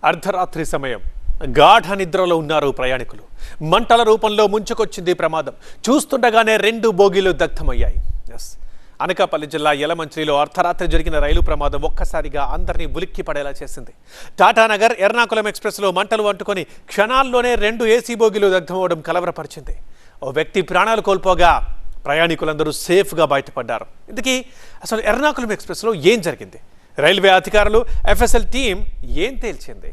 అర్ధరాత్రి సమయం గాఢ నిద్రలో ఉన్నారు ప్రయాణికులు. మంటల రూపంలో ముంచుకొచ్చింది ప్రమాదం. చూస్తుండగానే 2 బోగీలు దగ్ధమయ్యాయి. అనకాపల్లి జిల్లా యలమంచిలిలో అర్ధరాత్రి జరిగిన రైలు ప్రమాదం ఒక్కసారిగా అందరినీ ఉలిక్కి పడేలా చేసింది. టాటానగర్ ఎర్నాకుళం ఎక్స్ప్రెస్లో మంటలు అంటుకొని క్షణాల్లోనే 2 ఏసీ బోగీలు దగ్ధమవడం కలవరపరిచింది. ఓ వ్యక్తి ప్రాణాలు కోల్పోగా ప్రయాణికులందరూ సేఫ్గా బయటపడ్డారు. ఇందుకీ అసలు ఎర్నాకుళం ఎక్స్ప్రెస్లో ఏం జరిగింది? రైల్వే అధికారులు ఎఫ్ఎస్ఎల్ టీం ఏం తేల్చింది?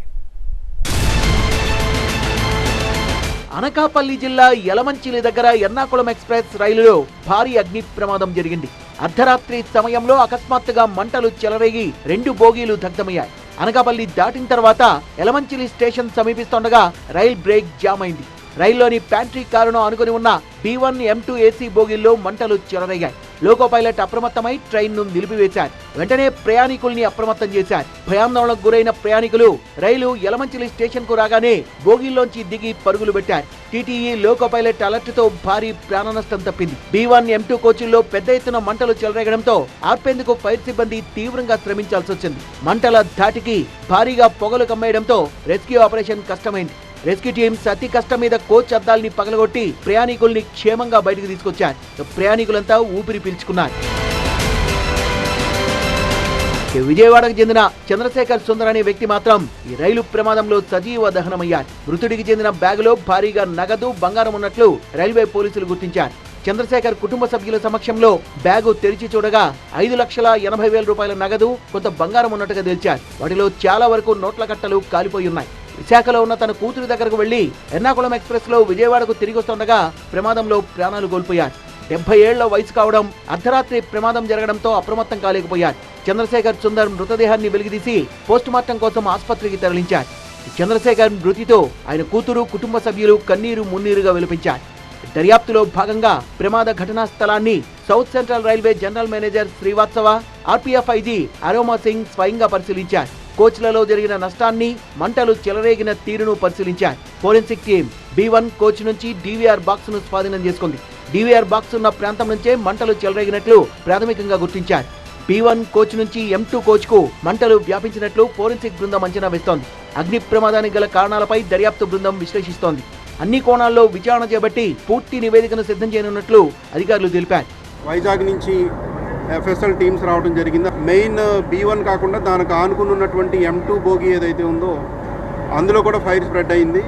అనకాపల్లి జిల్లా యలమంచిలి దగ్గర ఎర్నాకుళం ఎక్స్ప్రెస్ రైలులో భారీ అగ్ని ప్రమాదం జరిగింది. అర్ధరాత్రి సమయంలో అకస్మాత్తుగా మంటలు చెలరేగి 2 బోగీలు దగ్ధమయ్యాయి. అనకాపల్లి దాటిన తర్వాత యలమంచిలి స్టేషన్ సమీపిస్తుండగా రైల్ బ్రేక్ జామ్ అయింది. రైల్లోని ప్యాంట్రీ కారును ఆనుకుని ఉన్న B1, M2 ఏసీ బోగీల్లో మంటలు చెలరేగాయి. లోకో పైలట్ అప్రమత్తమై ట్రైన్ను నిలిపివేశారు. వెంటనే ప్రయాణికుల్ని అప్రమత్తం చేశారు. భయాందోళనకు గురైన ప్రయాణికులు రైలు యలమంచిలి స్టేషన్ కు రాగానే బోగీల్లోంచి దిగి పరుగులు పెట్టారు. టీటీఈ లోకో పైలట్ అలర్ట్తో భారీ ప్రాణ నష్టం తప్పింది. B1, M2 కోచుల్లో పెద్ద ఎత్తున మంటలు చెలరేగడంతో ఆర్పేందుకు ఫైర్ సిబ్బంది తీవ్రంగా శ్రమించాల్సి వచ్చింది. మంటల ధాటికి భారీగా పొగలు కమ్మేయడంతో రెస్క్యూ ఆపరేషన్ కష్టమైంది. రెస్క్యూ టీమ్స్ అతి కష్టం మీద కోచ్ అద్దాల్ని పగలగొట్టి ప్రయాణికుల్ని క్షేమంగా బయటకు తీసుకొచ్చారు. ప్రయాణికులంతా ఊపిరి పీల్చుకున్నారు. విజయవాడకు చెందిన చంద్రశేఖర్ సుందర్ అనే వ్యక్తి మాత్రం ఈ రైలు ప్రమాదంలో సజీవ దహనమయ్యారు. మృతుడికి చెందిన బ్యాగులో భారీగా నగదు, బంగారం ఉన్నట్లు రైల్వే పోలీసులు గుర్తించారు. చంద్రశేఖర్ కుటుంబ సభ్యుల సమక్షంలో బ్యాగు తెరిచి చూడగా 5,80,000 రూపాయల నగదు, కొంత బంగారం ఉన్నట్టుగా తేల్చారు. వాటిలో చాలా వరకు నోట్ల కట్టలు కాలిపోయి ఉన్నాయి. విశాఖలో ఉన్న తన కూతురి దగ్గరకు వెళ్లి ఎర్నాకుళం ఎక్స్ప్రెస్ లో విజయవాడకు తిరిగి వస్తుండగా ప్రమాదంలో ప్రాణాలు కోల్పోయారు. 70 ఏళ్ల వయసు కావడం, అర్ధరాత్రి ప్రమాదం జరగడంతో అప్రమత్తం కాలేకపోయారు. చంద్రశేఖర్ సుందర్ మృతదేహాన్ని వెలికితీసి పోస్టుమార్టం కోసం ఆసుపత్రికి తరలించారు. చంద్రశేఖర్ మృతితో ఆయన కూతురు, కుటుంబ సభ్యులు కన్నీరు మున్నీరుగా విలపించారు. దర్యాప్తులో భాగంగా ప్రమాద ఘటనా స్థలాన్ని south central railway general manager Srivastava, RPF IG aroma Singh స్వయంగా పరిశీలించారు. కోచ్లలో జరిగిన నష్టాన్ని, మంటలు చెలరేగిన తీరును పరిశీలించారు. ఫోరెన్సిక్ టీం B1 కోచ్ నుంచి DVR బాక్స్ ను స్వాధీనం చేసుకుంది. DVR బాక్స్ ఉన్న ప్రాంతం నుంచే మంటలు చెలరేగినట్లు ప్రాథమికంగా గుర్తించారు. B1 కోచ్ నుంచి M2 కోచ్ కు మంటలు వ్యాపించినట్లు ఫోరెన్సిక్ బృందం అంచనా వేస్తోంది. అగ్ని ప్రమాదానికి గల కారణాలపై దర్యాప్తు బృందం విశ్లేషిస్తోంది. అన్ని కోణాల్లో విచారణ చేపట్టి పూర్తి నివేదికను సిద్ధం చేయనున్నట్లు అధికారులు తెలిపారు. వైజాగ్ నుంచి ఎఫ్ఎస్ఎల్ టీమ్స్ రావడం జరిగింది. మెయిన్ B1 కాకుండా దానికి ఆనుకున్నటువంటి M2 బోగి ఏదైతే ఉందో అందులో కూడా ఫైర్ స్ప్రెడ్ అయింది.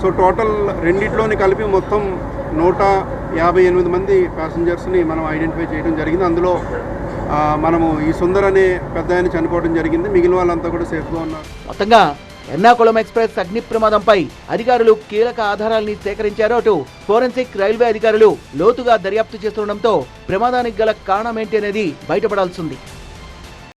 సో టోటల్ రెండిట్లోని కలిపి మొత్తం 158 మంది ప్యాసింజర్స్ని మనం ఐడెంటిఫై చేయడం జరిగింది. అందులో మనము ఈ సుందర్ అనే పెద్ద ఆయన చనిపోవడం జరిగింది. మిగిలిన వాళ్ళంతా కూడా సేఫ్గా ఉన్నారు. మొత్తంగా ఎర్నాకుళం ఎక్స్ప్రెస్ అగ్ని ప్రమాదంపై అధికారులు కీలక ఆధారాల్ని సేకరించారు. అటు ఫోరెన్సిక్, రైల్వే అధికారులు లోతుగా దర్యాప్తు చేస్తుండటంతో ప్రమాదానికి గల కారణమేంటి అనేది బయటపడాల్సింది.